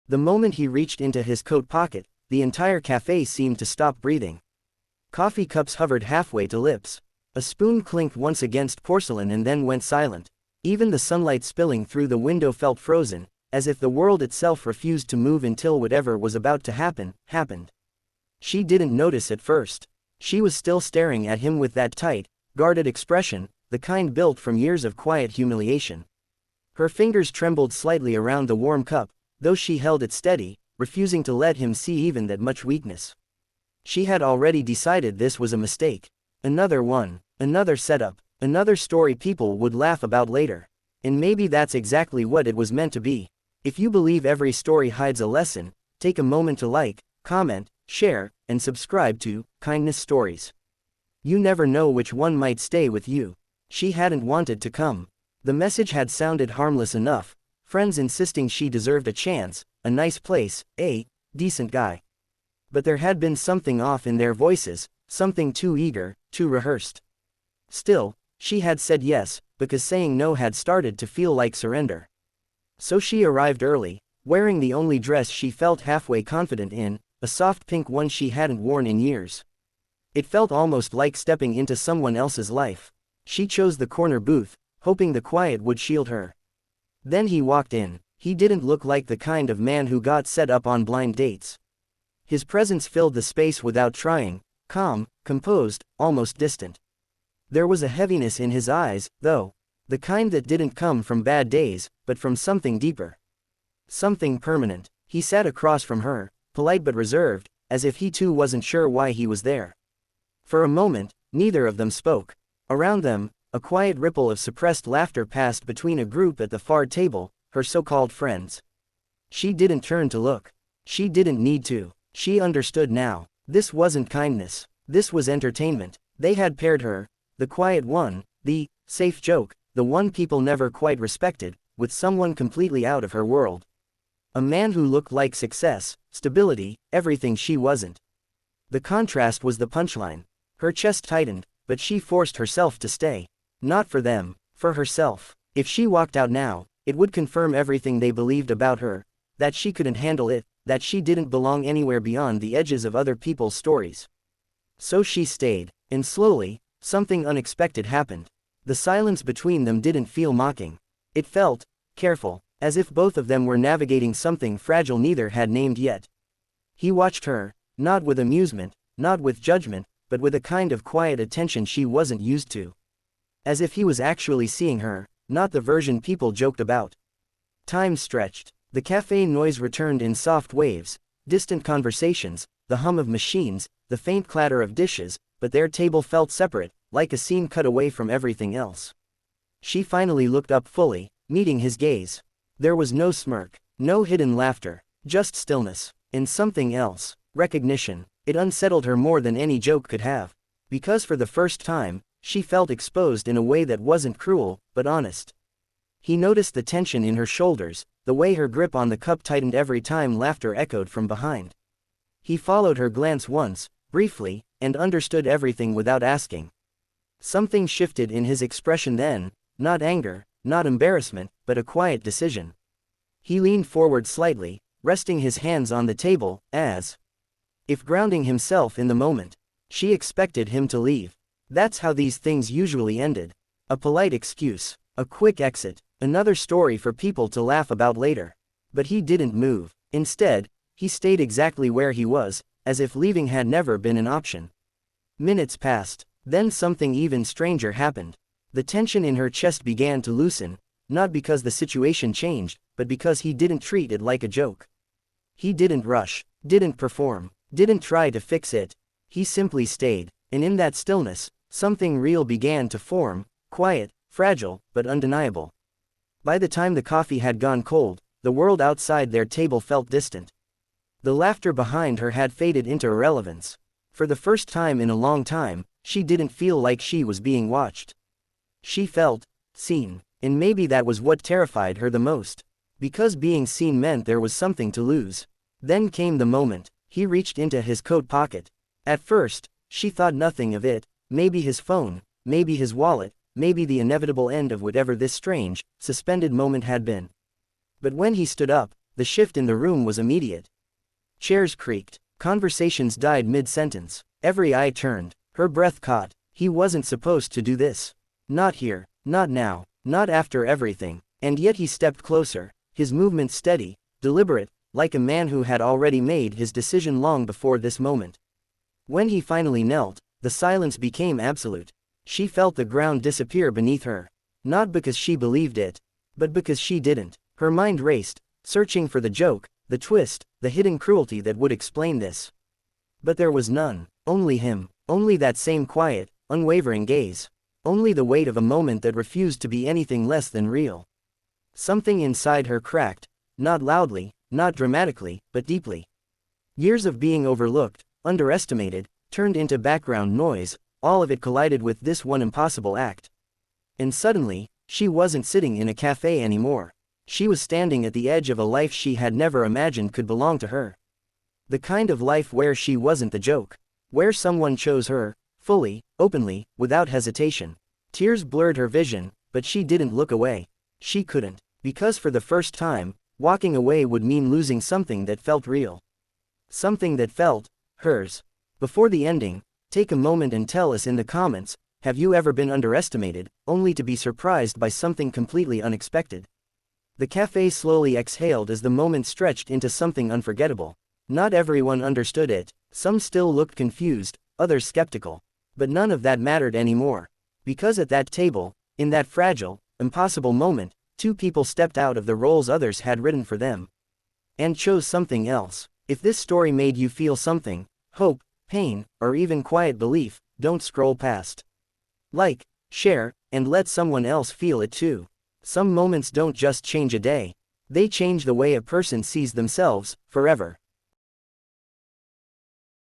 The moment he reached into his coat pocket, the entire café seemed to stop breathing. Coffee cups hovered halfway to lips. A spoon clinked once against porcelain and then went silent. Even the sunlight spilling through the window felt frozen, as if the world itself refused to move until whatever was about to happen, happened. She didn't notice at first. She was still staring at him with that tight, guarded expression, the kind built from years of quiet humiliation. Her fingers trembled slightly around the warm cup, though she held it steady, refusing to let him see even that much weakness. She had already decided this was a mistake. Another one, another setup, another story people would laugh about later. And maybe that's exactly what it was meant to be. If you believe every story hides a lesson, take a moment to like, comment, share, and subscribe to Kindness Stories. You never know which one might stay with you. She hadn't wanted to come. The message had sounded harmless enough, friends insisting she deserved a chance, a nice place, a decent guy. But there had been something off in their voices, something too eager, too rehearsed. Still, she had said yes, because saying no had started to feel like surrender. So she arrived early, wearing the only dress she felt halfway confident in, a soft pink one she hadn't worn in years. It felt almost like stepping into someone else's life. She chose the corner booth, hoping the quiet would shield her. Then he walked in. He didn't look like the kind of man who got set up on blind dates. His presence filled the space without trying, calm, composed, almost distant. There was a heaviness in his eyes, though. The kind that didn't come from bad days, but from something deeper. Something permanent. He sat across from her, polite but reserved, as if he too wasn't sure why he was there. For a moment, neither of them spoke. Around them, a quiet ripple of suppressed laughter passed between a group at the far table, her so-called friends. She didn't turn to look. She didn't need to. She understood now. This wasn't kindness. This was entertainment. They had paired her, the quiet one, the safe joke, the one people never quite respected, with someone completely out of her world. A man who looked like success, stability, everything she wasn't. The contrast was the punchline. Her chest tightened, but she forced herself to stay. Not for them, for herself. If she walked out now, it would confirm everything they believed about her, that she couldn't handle it, that she didn't belong anywhere beyond the edges of other people's stories. So she stayed, and slowly, something unexpected happened. The silence between them didn't feel mocking. It felt careful, as if both of them were navigating something fragile neither had named yet. He watched her, not with amusement, not with judgment, but with a kind of quiet attention she wasn't used to. As if he was actually seeing her, not the version people joked about. Time stretched. The cafe noise returned in soft waves, distant conversations, the hum of machines, the faint clatter of dishes, but their table felt separate, like a scene cut away from everything else. She finally looked up fully, meeting his gaze. There was no smirk, no hidden laughter, just stillness, and something else, recognition. It unsettled her more than any joke could have. Because for the first time, she felt exposed in a way that wasn't cruel, but honest. He noticed the tension in her shoulders, the way her grip on the cup tightened every time laughter echoed from behind. He followed her glance once, briefly, and understood everything without asking. Something shifted in his expression then, not anger, not embarrassment, but a quiet decision. He leaned forward slightly, resting his hands on the table, as if grounding himself in the moment. She expected him to leave. That's how these things usually ended. A polite excuse, a quick exit, another story for people to laugh about later. But he didn't move. Instead, he stayed exactly where he was, as if leaving had never been an option. Minutes passed. Then something even stranger happened. The tension in her chest began to loosen, not because the situation changed, but because he didn't treat it like a joke. He didn't rush, didn't perform, didn't try to fix it. He simply stayed, and in that stillness, something real began to form, quiet, fragile, but undeniable. By the time the coffee had gone cold, the world outside their table felt distant. The laughter behind her had faded into irrelevance. For the first time in a long time, she didn't feel like she was being watched. She felt seen, and maybe that was what terrified her the most. Because being seen meant there was something to lose. Then came the moment. He reached into his coat pocket. At first, she thought nothing of it, maybe his phone, maybe his wallet, maybe the inevitable end of whatever this strange, suspended moment had been. But when he stood up, the shift in the room was immediate. Chairs creaked. Conversations died mid-sentence. Every eye turned. Her breath caught. He wasn't supposed to do this. Not here. Not now. Not after everything. And yet he stepped closer, his movements steady, deliberate, like a man who had already made his decision long before this moment. When he finally knelt, the silence became absolute. She felt the ground disappear beneath her. Not because she believed it, but because she didn't. Her mind raced, searching for the joke, the twist, the hidden cruelty that would explain this. But there was none. Only him. Only that same quiet, unwavering gaze. Only the weight of a moment that refused to be anything less than real. Something inside her cracked, not loudly, not dramatically, but deeply. Years of being overlooked, underestimated, turned into background noise, all of it collided with this one impossible act. And suddenly, she wasn't sitting in a cafe anymore. She was standing at the edge of a life she had never imagined could belong to her. The kind of life where she wasn't the joke. Where someone chose her, fully, openly, without hesitation. Tears blurred her vision, but she didn't look away. She couldn't. Because for the first time, walking away would mean losing something that felt real. Something that felt hers. Before the ending, take a moment and tell us in the comments, have you ever been underestimated, only to be surprised by something completely unexpected? The cafe slowly exhaled as the moment stretched into something unforgettable. Not everyone understood it, some still looked confused, others skeptical. But none of that mattered anymore. Because at that table, in that fragile, impossible moment, two people stepped out of the roles others had written for them. And chose something else. If this story made you feel something, hope, pain, or even quiet belief, don't scroll past. Like, share, and let someone else feel it too. Some moments don't just change a day. They change the way a person sees themselves, forever.